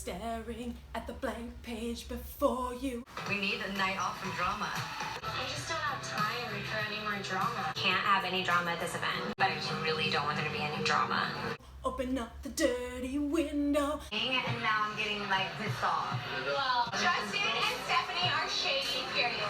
staring at the blank page before you. We need a night off from drama. I just don't have time for any more drama. Can't have any drama at this event, but I just really don't want there to be any drama. Open up the dirty window. And now I'm getting like pissed off. Well, Justin and Stephanie are shady, period.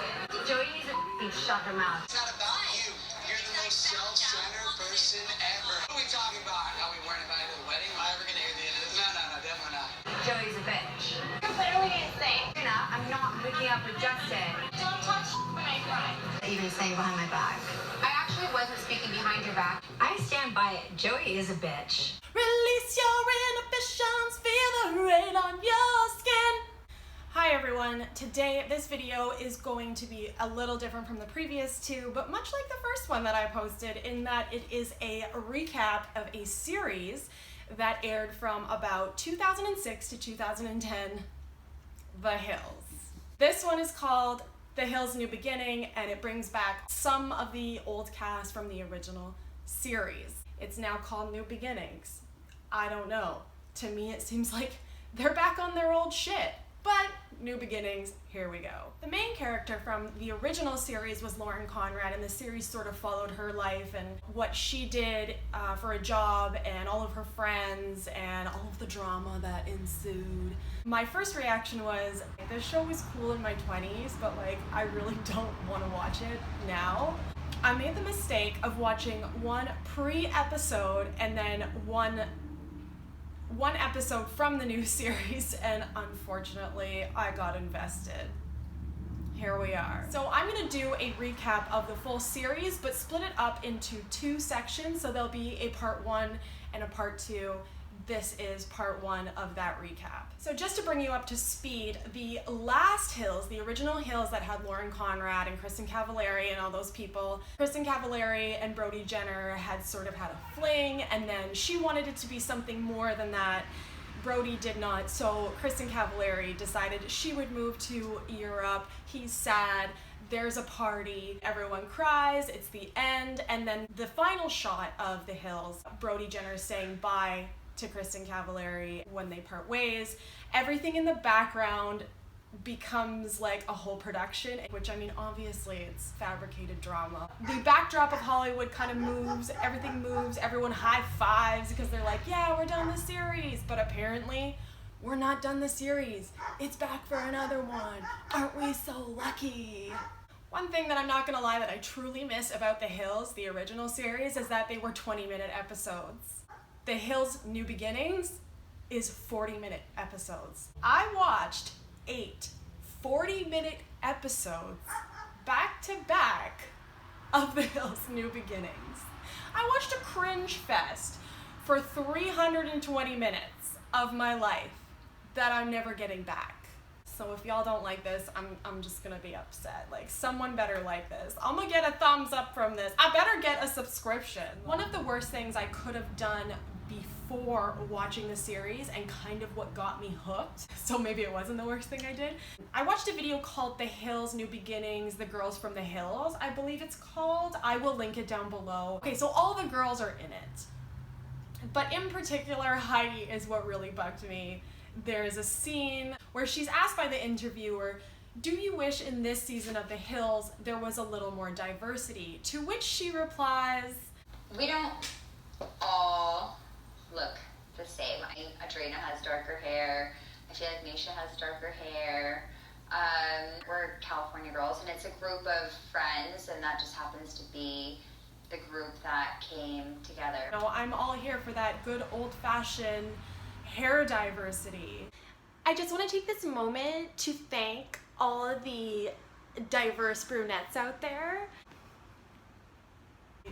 Joey needs to shut her mouth. It's not about you. You're the most self-centered person ever. What are we talking about? How we weren't invited to the wedding? Am I ever gonna hear the end of this? No, definitely not. Joey's a bitch. You're literally insane. You're not. I'm not hooking up with Justin. Don't touch when I cry. Even saying behind my back. I actually wasn't speaking behind your back. I stand by it. Joey is a bitch. Release your inhibitions, feel the rain on your skin. Hi everyone, today this video is going to be a little different from the previous two, but much like the first one that I posted in that it is a recap of a series that aired from about 2006 to 2010, The Hills. This one is called The Hills New Beginning, and it brings back some of the old cast from the original series. It's now called New Beginnings. I don't know. To me it seems like they're back on their old shit. But New Beginnings, here we go. The main character from the original series was Lauren Conrad, and the series sort of followed her life and what she did for a job and all of her friends and all of the drama that ensued. My first reaction was, this show was cool in my 20s, but like I really don't want to watch it now. I made the mistake of watching one pre-episode and then one episode from the new series, and unfortunately I got invested. Here we are. So I'm gonna do a recap of the full series, but split it up into two sections, so there'll be a part 1 and a part 2. This is part 1 of that recap. So just to bring you up to speed, the last Hills, the original Hills that had Lauren Conrad and Kristin Cavallari and all those people, Kristin Cavallari and Brody Jenner had sort of had a fling, and then she wanted it to be something more than that. Brody did not, so Kristin Cavallari decided she would move to Europe. He's sad. There's a party, everyone cries, it's the end, and then the final shot of The Hills, Brody Jenner saying bye to Kristin Cavallari when they part ways. Everything in the background becomes like a whole production, which I mean obviously it's fabricated drama. The backdrop of Hollywood kind of moves, everything moves, everyone high fives because they're like, yeah, we're done the series, but apparently we're not done the series. It's back for another one. Aren't we so lucky? One thing that I'm not gonna lie that I truly miss about The Hills, the original series, is that they were 20-minute episodes. The Hills New Beginnings is 40-minute episodes. I watched 8 40-minute episodes back to back of The Hills New Beginnings. I watched a cringe fest for 320 minutes of my life that I'm never getting back. So if y'all don't like this, I'm just gonna be upset. Like, someone better like this. I'm gonna get a thumbs up from this. I better get a subscription. One of the worst things I could have done before watching the series, and kind of what got me hooked, so maybe it wasn't the worst thing I did. I watched a video called The Hills New Beginnings, The Girls from the Hills, I believe it's called. I will link it down below. Okay, so all the girls are in it. But in particular, Heidi is what really bugged me. There's a scene where she's asked by the interviewer, do you wish in this season of The Hills there was a little more diversity? To which she replies, we don't all look the same. Adrena has darker hair. I feel like Misha has darker hair. We're California girls, and it's a group of friends, and that just happens to be the group that came together. No, I'm all here for that good old-fashioned hair diversity. I just want to take this moment to thank all of the diverse brunettes out there.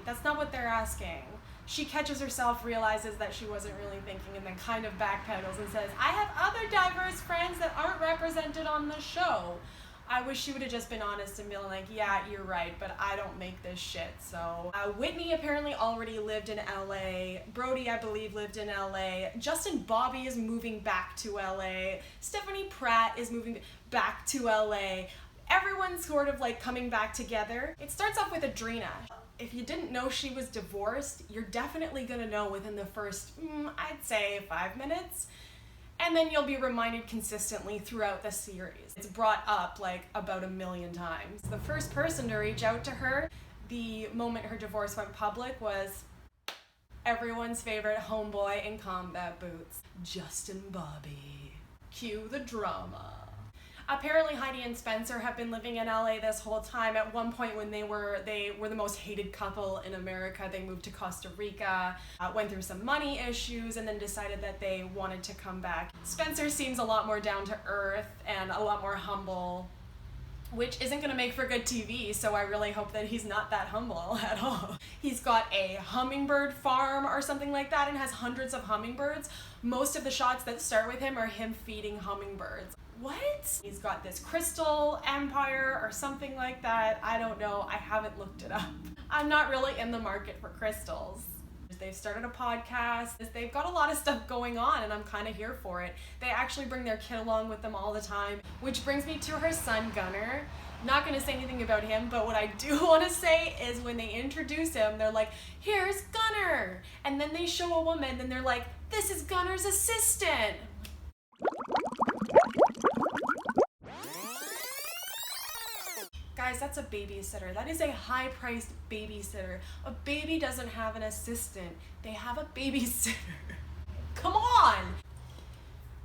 That's not what they're asking. She catches herself, realizes that she wasn't really thinking, and then kind of backpedals and says, I have other diverse friends that aren't represented on the show. I wish she would have just been honest and been like, yeah, you're right, but I don't make this shit, so. Whitney apparently already lived in LA. Brody, I believe, lived in LA. Justin Bobby is moving back to LA. Stephanie Pratt is moving back to LA. Everyone's sort of like coming back together. It starts off with Adrena. If you didn't know she was divorced, you're definitely gonna know within the first, I'd say 5 minutes. And then you'll be reminded consistently throughout the series. It's brought up like about 1 million times. The first person to reach out to her the moment her divorce went public was everyone's favorite homeboy in combat boots, Justin Bobby. Cue the drama. Apparently Heidi and Spencer have been living in LA this whole time. At one point when they were the most hated couple in America, they moved to Costa Rica, went through some money issues, and then decided that they wanted to come back. Spencer seems a lot more down to earth and a lot more humble, which isn't going to make for good TV, so I really hope that he's not that humble at all. He's got a hummingbird farm or something like that and has hundreds of hummingbirds. Most of the shots that start with him are him feeding hummingbirds. What? He's got this crystal empire or something like that. I don't know. I haven't looked it up. I'm not really in the market for crystals. They've started a podcast. They've got a lot of stuff going on and I'm kind of here for it. They actually bring their kid along with them all the time, which brings me to her son, Gunnar. Not going to say anything about him, but what I do want to say is when they introduce him, they're like, here's Gunnar. And then they show a woman and they're like, this is Gunnar's assistant. Guys, that's a babysitter. That is a high-priced babysitter. A baby doesn't have an assistant. They have a babysitter. Come on!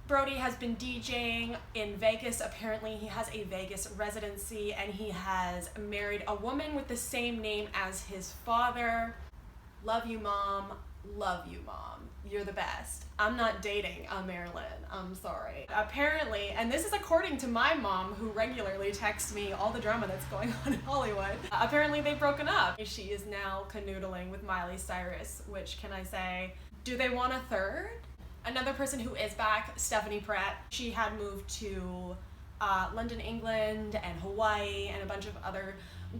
Brody has been DJing in Vegas. Apparently, he has a Vegas residency, and he has married a woman with the same name as his father. Love you, Mom. Love you, Mom. You're the best. I'm not dating a Marilyn. I'm sorry. Apparently, and this is according to my mom, who regularly texts me all the drama that's going on in Hollywood. Apparently, they've broken up. She is now canoodling with Miley Cyrus, which, can I say, do they want a third? Another person who is back, Stephanie Pratt. She had moved to London, England, and Hawaii, and a bunch of other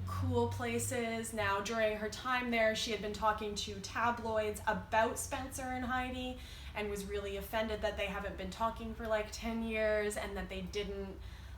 cool places. Now, during her time there, she had been talking to tabloids about Spencer and Heidi and was really offended that they haven't been talking for like 10 years and that they didn't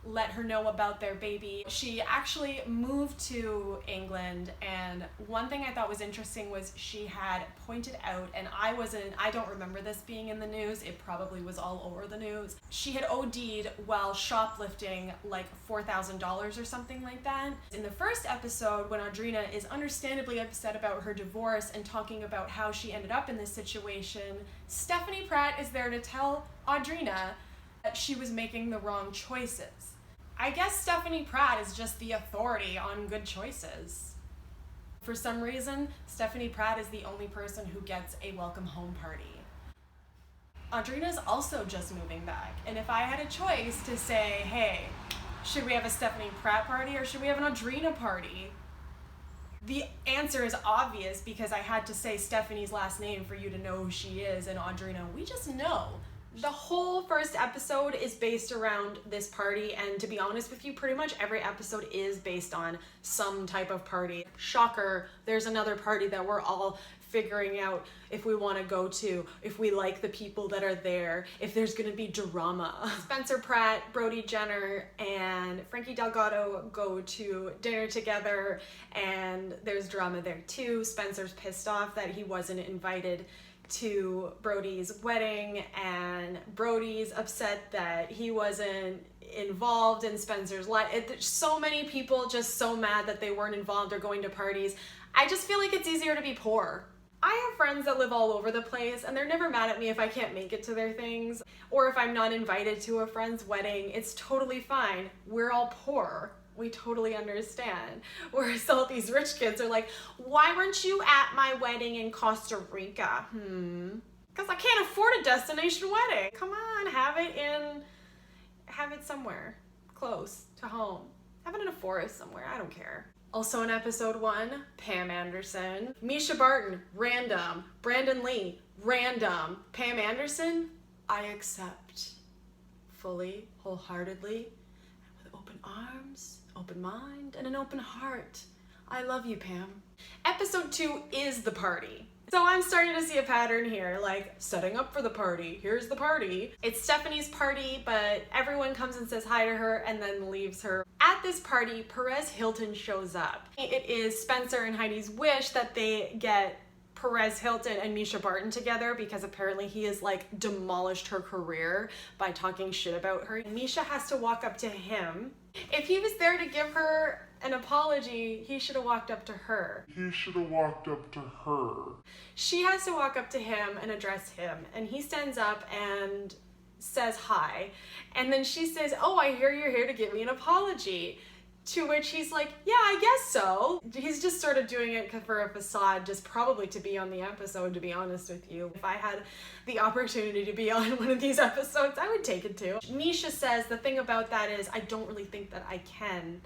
let her know about their baby. She actually moved to England, and one thing I thought was interesting was she had pointed out, and I don't remember this being in the news, it probably was all over the news. She had OD'd while shoplifting like $4,000 or something like that. In the first episode, when Audrina is understandably upset about her divorce and talking about how she ended up in this situation, Stephanie Pratt is there to tell Audrina that she was making the wrong choices. I guess Stephanie Pratt is just the authority on good choices. For some reason, Stephanie Pratt is the only person who gets a welcome home party. Audrina's also just moving back, and if I had a choice to say, hey, should we have a Stephanie Pratt party or should we have an Audrina party? The answer is obvious because I had to say Stephanie's last name for you to know who she is, and Audrina, we just know. The whole first episode is based around this party, and to be honest with you, pretty much every episode is based on some type of party. Shocker, there's another party that we're all figuring out if we want to go to, if we like the people that are there, if there's going to be drama. Spencer Pratt, Brody Jenner, and Frankie Delgado go to dinner together, and there's drama there too. Spencer's pissed off that he wasn't invited to Brody's wedding, and Brody's upset that he wasn't involved in Spencer's life. So many people just so mad that they weren't involved or going to parties. I just feel like it's easier to be poor. I have friends that live all over the place, and they're never mad at me if I can't make it to their things, or if I'm not invited to a friend's wedding. It's totally fine. We're all poor. We totally understand. Whereas all these rich kids are like, why weren't you at my wedding in Costa Rica? Because I can't afford a destination wedding. Come on, have it somewhere close to home. Have it in a forest somewhere, I don't care. Also in episode 1, Pam Anderson. Misha Barton, random. Brandon Lee, random. Pam Anderson, I accept. Fully, wholeheartedly, and with open arms, open mind, and an open heart. I love you, Pam. Episode 2 is the party. So I'm starting to see a pattern here, like setting up for the party. Here's the party. It's Stephanie's party, but everyone comes and says hi to her and then leaves her. At this party, Perez Hilton shows up. It is Spencer and Heidi's wish that they get Perez Hilton and Misha Barton together because apparently he has like demolished her career by talking shit about her. Misha has to walk up to him. If he was there to give her an apology, he should have walked up to her. She has to walk up to him and address him, and he stands up and says hi. And then she says, "Oh, I hear you're here to give me an apology." To which he's like, "Yeah, I guess so." He's just sort of doing it for a facade, just probably to be on the episode, to be honest with you. If I had the opportunity to be on one of these episodes, I would take it too. Misha says, "The thing about that is I don't really think that I can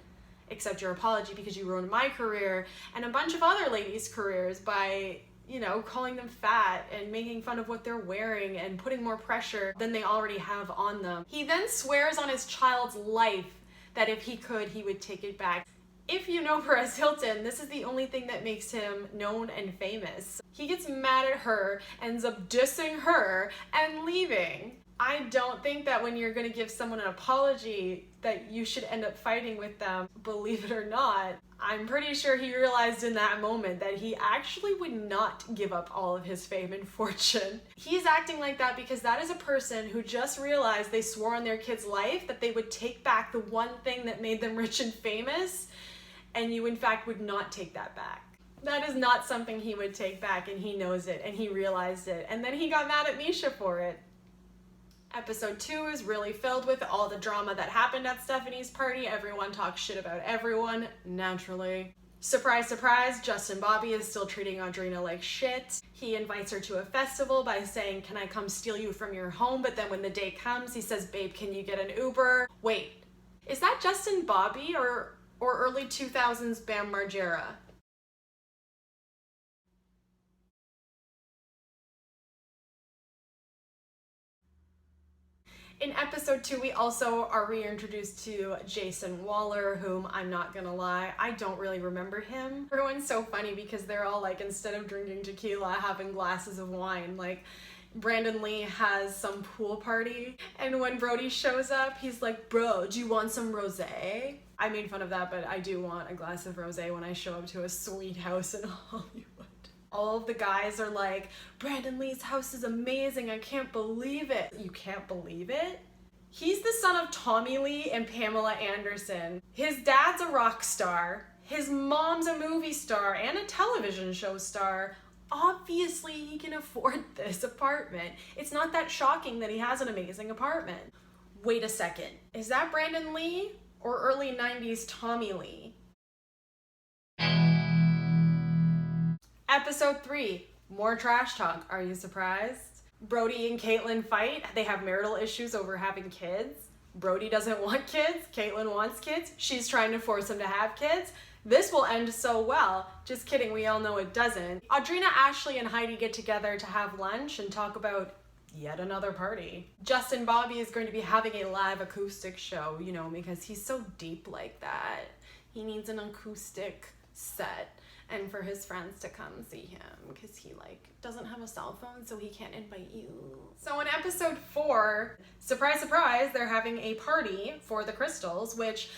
accept your apology because you ruined my career and a bunch of other ladies' careers by, you know, calling them fat and making fun of what they're wearing and putting more pressure than they already have on them." He then swears on his child's life that if he could, he would take it back. If you know Perez Hilton, this is the only thing that makes him known and famous. He gets mad at her, ends up dissing her, and leaving. I don't think that when you're gonna give someone an apology that you should end up fighting with them, believe it or not. I'm pretty sure he realized in that moment that he actually would not give up all of his fame and fortune. He's acting like that because that is a person who just realized they swore on their kid's life that they would take back the one thing that made them rich and famous, and you in fact would not take that back. That is not something he would take back, and he knows it, and he realized it, and then he got mad at Misha for it. Episode 2 is really filled with all the drama that happened at Stephanie's party. Everyone talks shit about everyone, naturally. Surprise, surprise, Justin Bobby is still treating Audrina like shit. He invites her to a festival by saying, "Can I come steal you from your home?" But then when the day comes, he says, "Babe, can you get an Uber?" Wait, is that Justin Bobby or early 2000s Bam Margera? In episode 2, we also are reintroduced to Jason Waller, whom I'm not gonna lie, I don't really remember him. Everyone's so funny because they're all like, instead of drinking tequila, having glasses of wine. Like, Brandon Lee has some pool party, and when Brody shows up, he's like, "Bro, do you want some rosé?" I made fun of that, but I do want a glass of rosé when I show up to a sweet house in Hollywood. All of the guys are like, "Brandon Lee's house is amazing, I can't believe it." You can't believe it? He's the son of Tommy Lee and Pamela Anderson. His dad's a rock star. His mom's a movie star and a television show star. Obviously, he can afford this apartment. It's not that shocking that he has an amazing apartment. Wait a second. Is that Brandon Lee or early 90s Tommy Lee? Episode 3, more trash talk. Are you surprised? Brody and Caitlin fight. They have marital issues over having kids. Brody doesn't want kids. Caitlin wants kids. She's trying to force him to have kids. This will end so well. Just kidding, we all know it doesn't. Audrina, Ashley, and Heidi get together to have lunch and talk about yet another party. Justin Bobby is going to be having a live acoustic show, you know, because he's so deep like that. He needs an acoustic set. And for his friends to come see him because he like doesn't have a cell phone, so he can't invite you. So in episode 4, surprise, surprise, they're having a party for the crystals, which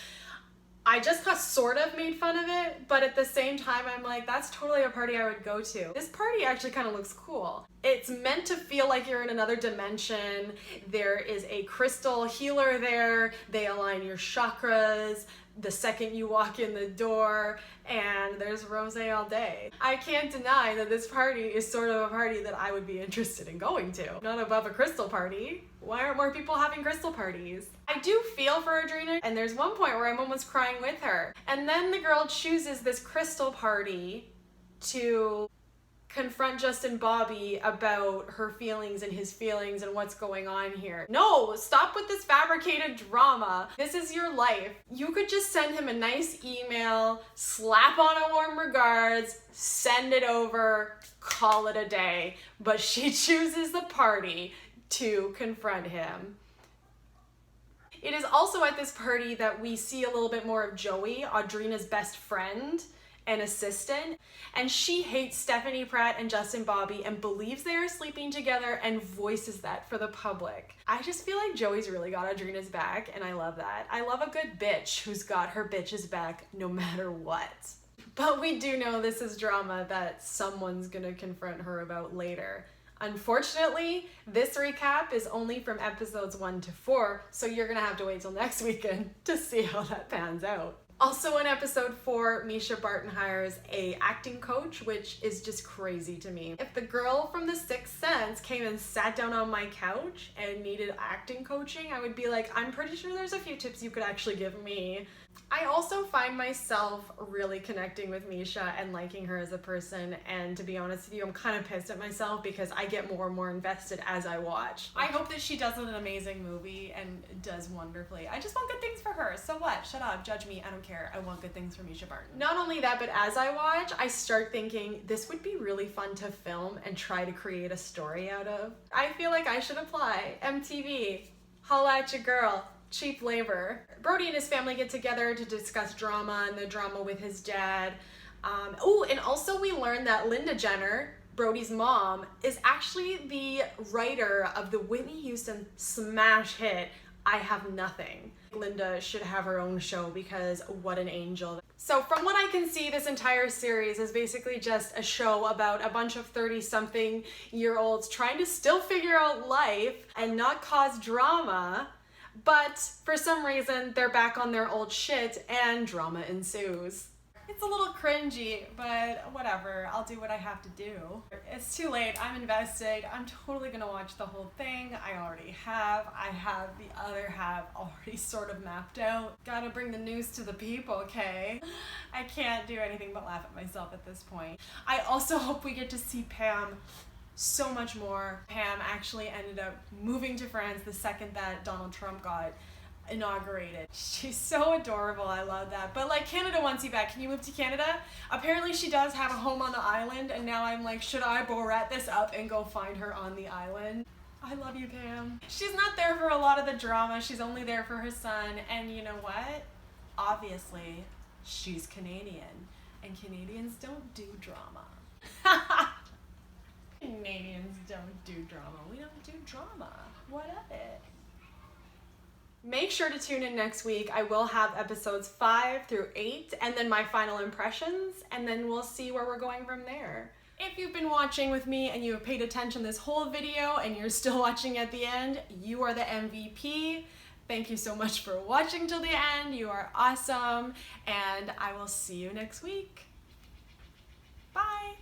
I just got sort of made fun of it, but at the same time I'm like, that's totally a party I would go to. This party actually kind of looks cool. It's meant to feel like you're in another dimension. There is a crystal healer there. They align your chakras the second you walk in the door, and there's rosé all day. I can't deny that this party is sort of a party that I would be interested in going to. Not above a crystal party. Why aren't more people having crystal parties? I do feel for Audrina, and there's one point where I'm almost crying with her. And then the girl chooses this crystal party to confront Justin Bobby about her feelings and his feelings and what's going on here. No, stop with this fabricated drama. This is your life. You could just send him a nice email, slap on a warm regards, send it over, call it a day. But she chooses the party to confront him. It is also at this party that we see a little bit more of Joey, Audrina's best friend and assistant, and she hates Stephanie Pratt and Justin Bobby and believes they are sleeping together and voices that for the public. I just feel like Joey's really got Audrina's back, and I love that. I love a good bitch who's got her bitch's back no matter what. But we do know this is drama that someone's gonna confront her about later. Unfortunately, this recap is only from episodes 1 to 4, so you're gonna have to wait till next weekend to see how that pans out. Also in episode 4, Misha Barton hires a acting coach, which is just crazy to me. If the girl from The Sixth Sense came and sat down on my couch and needed acting coaching, I would be like, I'm pretty sure there's a few tips you could actually give me. I also find myself really connecting with Misha and liking her as a person, and to be honest with you, I'm kind of pissed at myself because I get more and more invested as I watch. I hope that she does an amazing movie and does wonderfully. I just want good things for her. So what? Shut up, judge me, I don't care. I want good things for Misha Barton. Not only that, but as I watch, I start thinking this would be really fun to film and try to create a story out of. I feel like I should apply. MTV, holla at your girl. Cheap labor. Brody and his family get together to discuss drama and the drama with his dad. And also we learned that Linda Jenner, Brody's mom, is actually the writer of the Whitney Houston smash hit, I Have Nothing. Linda should have her own show because what an angel. So from what I can see, this entire series is basically just a show about a bunch of 30-something-year-olds trying to still figure out life and not cause drama. But for some reason, they're back on their old shit and drama ensues. It's a little cringy, but whatever. I'll do what I have to do. It's too late. I'm invested. I'm totally gonna watch the whole thing. I already have. I have the other half already sort of mapped out. Gotta bring the news to the people, okay? I can't do anything but laugh at myself at this point. I also hope we get to see Pam so much more. Pam actually ended up moving to France the second that Donald Trump got inaugurated. She's so adorable. I love that. But like, Canada wants you back. Can you move to Canada? Apparently she does have a home on the island, and now I'm like, should I Borat this up and go find her on the island? I love you, Pam. She's not there for a lot of the drama. She's only there for her son. And you know what? Obviously, she's Canadian, and Canadians don't do drama. Canadians don't do drama. We don't do drama. What of it? Make sure to tune in next week. I will have episodes 5 through 8 and then my final impressions, and then we'll see where we're going from there. If you've been watching with me and you have paid attention this whole video and you're still watching at the end, you are the MVP. Thank you so much for watching till the end. You are awesome, and I will see you next week. Bye.